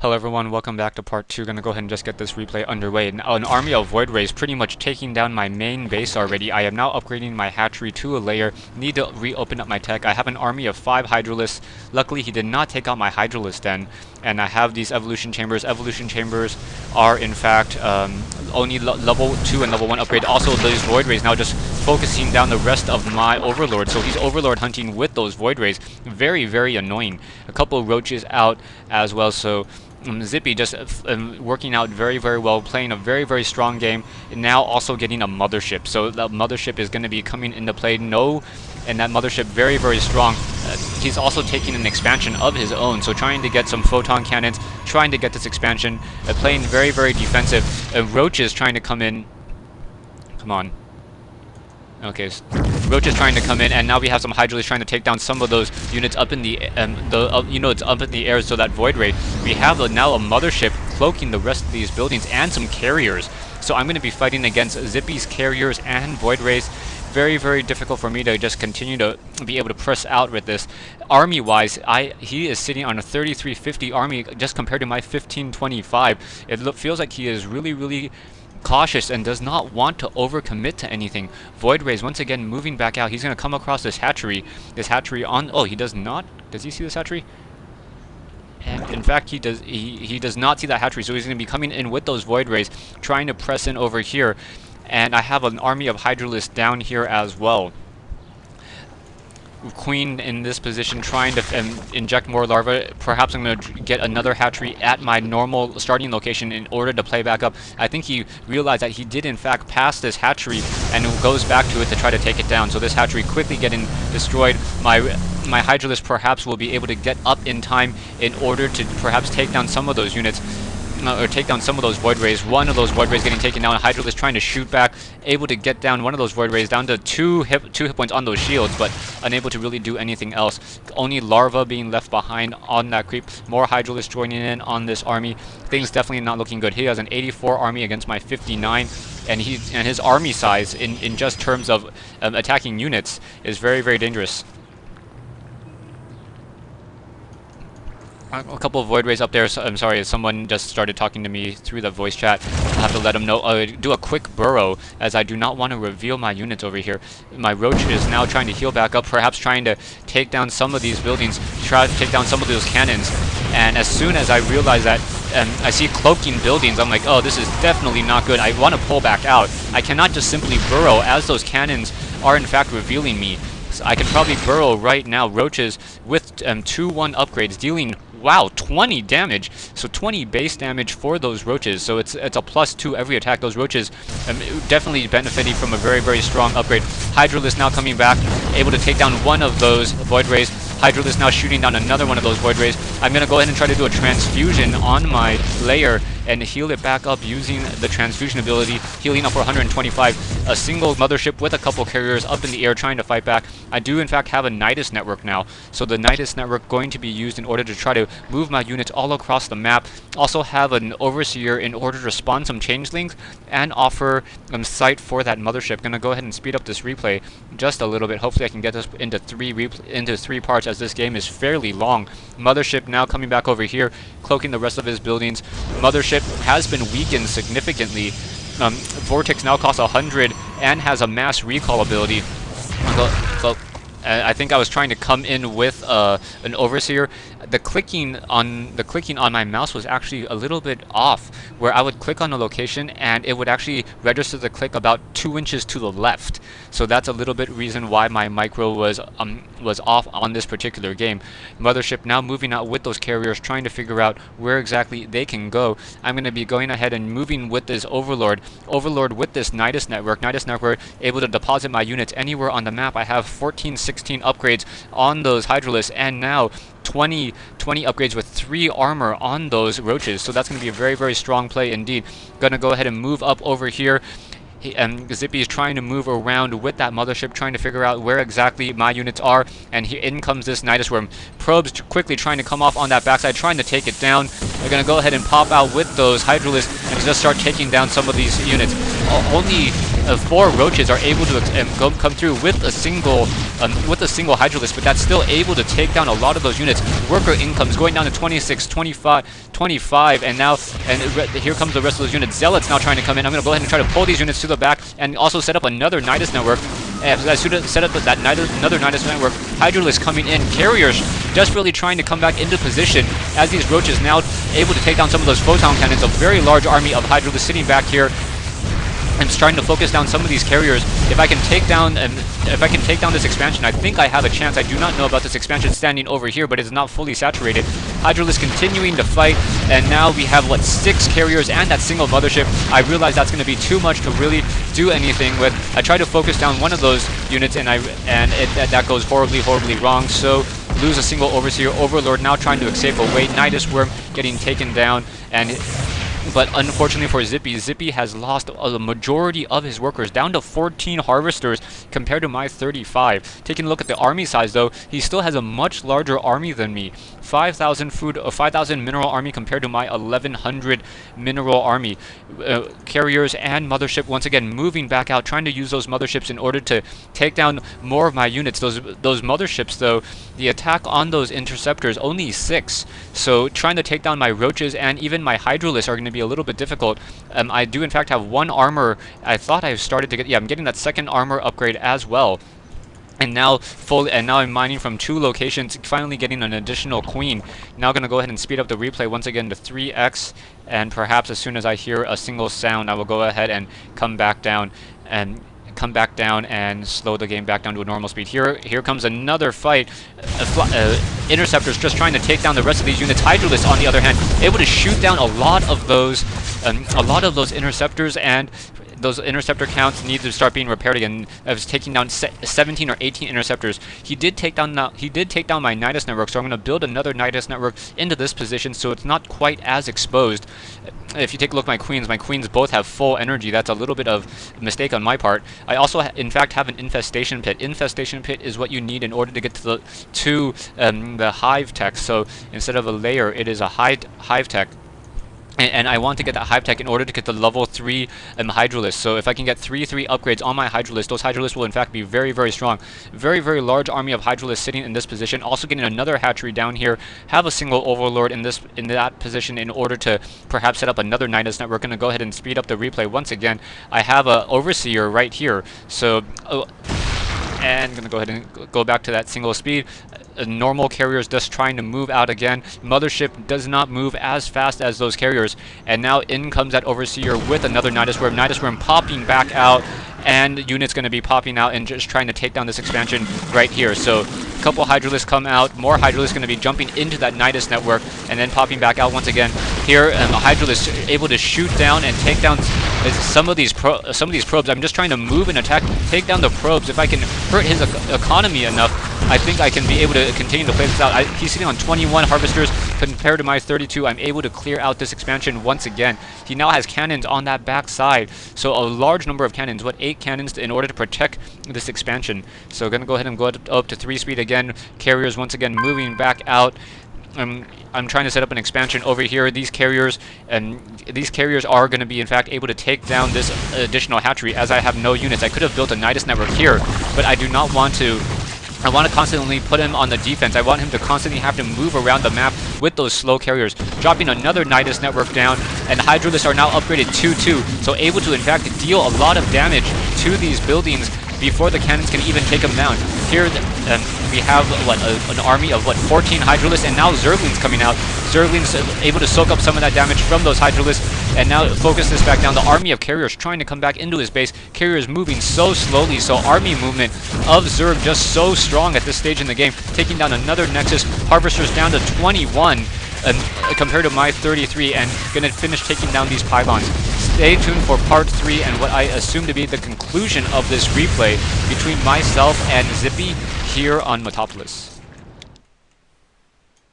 Hello everyone, welcome back to part 2. Gonna go ahead and just get this replay underway. Now, an army of Void Rays pretty much taking down my main base already. I am now upgrading my hatchery to a layer. Need to reopen up my tech. I have an army of 5 Hydralisks. Luckily he did not take out my Hydralisk den. And I have these evolution chambers. Evolution chambers are in fact only level 2 and level 1 upgrade. Also those Void Rays now just focusing down the rest of my Overlord. So he's Overlord hunting with those Void Rays. Very, very annoying. A couple roaches out as well, so Zippy just working out very, very well, playing a very, very strong game, and now also getting a mothership. So the mothership is going to be coming into play. And that mothership very, very strong. He's also taking an expansion of his own, so trying to get some photon cannons, trying to get this expansion, playing very, very defensive. Roaches trying to come in. Come on. Okay, so Roach is trying to come in, and now we have some Hydralisks trying to take down some of those units up in the, it's up in the air, so that Void Ray. We have now a mothership cloaking the rest of these buildings and some carriers. So I'm going to be fighting against Zippy's carriers and Void Rays. Very, very difficult for me to just continue to be able to press out with this. Army-wise, he is sitting on a 3350 army just compared to my 1525. It feels like he is really, really cautious and does not want to overcommit to anything. Void Rays once again moving back out. He's going to come across this hatchery. This hatchery on... Oh, he does not. Does he see this hatchery? And in fact, he does. He does not see that hatchery. So he's going to be coming in with those Void Rays, trying to press in over here. And I have an army of Hydralisks down here as well. Queen in this position trying to inject more larvae. Perhaps I'm going to get another hatchery at my normal starting location in order to play back up. I think he realized that he did in fact pass this hatchery and goes back to it to try to take it down. So this hatchery quickly getting destroyed. My Hydralisk perhaps will be able to get up in time in order to perhaps take down some of those units. Or take down some of those Void Rays. One of those Void Rays getting taken down. Hydralisk trying to shoot back, able to get down one of those Void Rays down to two hit points on those shields, but unable to really do anything else. Only larva being left behind on that creep. More Hydralisk joining in on this army. Things definitely not looking good. He has an 84 army against my 59, and his army size in just terms of attacking units is very, very dangerous. A couple of Void Rays up there. So, I'm sorry, someone just started talking to me through the voice chat. I'll have to let them know. Do a quick burrow, as I do not want to reveal my units over here. My Roach is now trying to heal back up, perhaps trying to take down some of these buildings, try to take down some of those cannons. And as soon as I realize that I see cloaking buildings, I'm like, oh, this is definitely not good. I want to pull back out. I cannot just simply burrow, as those cannons are in fact revealing me. So I can probably burrow right now. Roaches with 2-1 upgrades dealing, wow, 20 damage. So 20 base damage for those roaches. So it's a +2 every attack. Those roaches definitely benefiting from a very, very strong upgrade. Hydralisk now coming back, able to take down one of those Void Rays. Hydralisk now shooting down another one of those Void Rays. I'm going to go ahead and try to do a transfusion on my layer and heal it back up using the transfusion ability, healing up for 125. A single mothership with a couple carriers up in the air trying to fight back. I do in fact have a Nidus network now, so the Nidus network going to be used in order to try to move my units all across the map. Also have an Overseer in order to spawn some changelings and offer sight for that mothership. Gonna go ahead and speed up this replay just a little bit. Hopefully I can get this into three parts, as this game is fairly long. Mothership now coming back over here, cloaking the rest of his buildings. Mothership has been weakened significantly. Vortex now costs 100 and has a mass recall ability. I think I was trying to come in with an Overseer. The clicking on my mouse was actually a little bit off, where I would click on a location and it would actually register the click about 2 inches to the left. So that's a little bit reason why my micro was off on this particular game. Mothership now moving out with those carriers, trying to figure out where exactly they can go. I'm going to be going ahead and moving with this Overlord with this Nidus network. Nidus network able to deposit my units anywhere on the map. I have 16 upgrades on those Hydralisks, and now 20 upgrades with 3 armor on those roaches. So that's going to be a very, very strong play indeed. Gonna go ahead and move up over here. Zippy is trying to move around with that mothership, trying to figure out where exactly my units are, and in comes this Nidus Worm. Probes quickly trying to come off on that backside, trying to take it down. They're going to go ahead and pop out with those Hydralisks and just start taking down some of these units. Only 4 roaches are able to come through with a single Hydralisk, but that's still able to take down a lot of those units. Worker incomes going down to 26, 25, and now here comes the rest of those units. Zealots now trying to come in. I'm going to go ahead and try to pull these units to the back and also set up another Nidus network. As I set up another Nidus network, Hydralisk coming in, carriers desperately trying to come back into position as these roaches now able to take down some of those photon cannons. A very large army of Hydralisk sitting back here. I'm just trying to focus down some of these carriers. If I can take down this expansion, I think I have a chance. I do not know about this expansion standing over here, but it's not fully saturated. Hydralisk continuing to fight, and now we have, what, 6 carriers and that single mothership. I realize that's going to be too much to really do anything with. I try to focus down one of those units, and that goes horribly wrong. So lose a single Overseer. Overlord now trying to escape away. Nidus Worm getting taken down, but unfortunately for Zippy, Zippy has lost a majority of his workers, down to 14 harvesters compared to my 35. Taking a look at the army size, though, he still has a much larger army than me. 5,000 mineral army compared to my 1,100 mineral army. Carriers and mothership once again moving back out, trying to use those motherships in order to take down more of my units. Those motherships, though, the attack on those interceptors only 6. So trying to take down my roaches and even my Hydralisks are going to be a little bit difficult. I do in fact have 1 armor. I thought I've started to get, I'm getting that 2nd armor upgrade as well. And now I'm mining from 2 locations, finally getting an additional queen. Now going to go ahead and speed up the replay once again to 3x, and perhaps as soon as I hear a single sound, I will go ahead and come back down and slow the game back down to a normal speed. Here comes another fight. Interceptors just trying to take down the rest of these units. Hydralisks, on the other hand, able to shoot down a lot of those interceptors, and those interceptor counts need to start being repaired again. I was taking down 17 or 18 interceptors. He did take down my Nidus network, so I'm going to build another Nidus network into this position so it's not quite as exposed. If you take a look at my queens both have full energy. That's a little bit of a mistake on my part. I also in fact have an infestation pit. Infestation pit is what you need in order to get to the hive tech. So instead of a layer, it is a hive tech. And I want to get that hive tech in order to get the level 3 Hydralisk. So if I can get 3 upgrades on my Hydralisk, those Hydralisks will in fact be very strong. Very large army of Hydralisks sitting in this position. Also getting another hatchery down here. Have a single Overlord in that position in order to perhaps set up another Nidus network. We're going to go ahead and speed up the replay once again. I have a Overseer right here. So and I'm going to go ahead and go back to that single speed. Normal carriers just trying to move out again. Mothership does not move as fast as those carriers. And now in comes that Overseer with another Nidus Worm. Nidus Worm popping back out, and units going to be popping out and just trying to take down this expansion right here. So a couple Hydralisks come out. More Hydralisks going to be jumping into that Nidus network and then popping back out once again. Here, a Hydralisk able to shoot down and take down some of these probes. I'm just trying to move and attack, take down the probes. If I can hurt his economy enough, I think I can be able to continue to play this out. He's sitting on 21 harvesters compared to my 32. I'm able to clear out this expansion once again. He now has cannons on that back side, so a large number of cannons. 8 cannons in order to protect this expansion. So going to go ahead and go up to 3 speed again. Carriers once again moving back out. I'm trying to set up an expansion over here. These carriers are going to be in fact able to take down this additional hatchery, as I have no units. I could have built a Nidus network here, but I do not want to. I want to constantly put him on the defense. I want him to constantly have to move around the map with those slow carriers. Dropping another Nidus network down, and Hydralisks are now upgraded 2-2, so able to in fact deal a lot of damage to these buildings before the cannons can even take them down. Here we have an army of 14 Hydralisks, and now Zerglings coming out. Zerglings able to soak up some of that damage from those Hydralisks, and now focus this back down. The army of carriers trying to come back into his base. Carriers moving so slowly, so army movement of Zerg just so strong at this stage in the game. Taking down another Nexus. Harvesters down to 21 compared to my 33, and gonna finish taking down these pylons. Stay tuned for part 3 and what I assume to be the conclusion of this replay between myself and Zippy here on Metalopolis.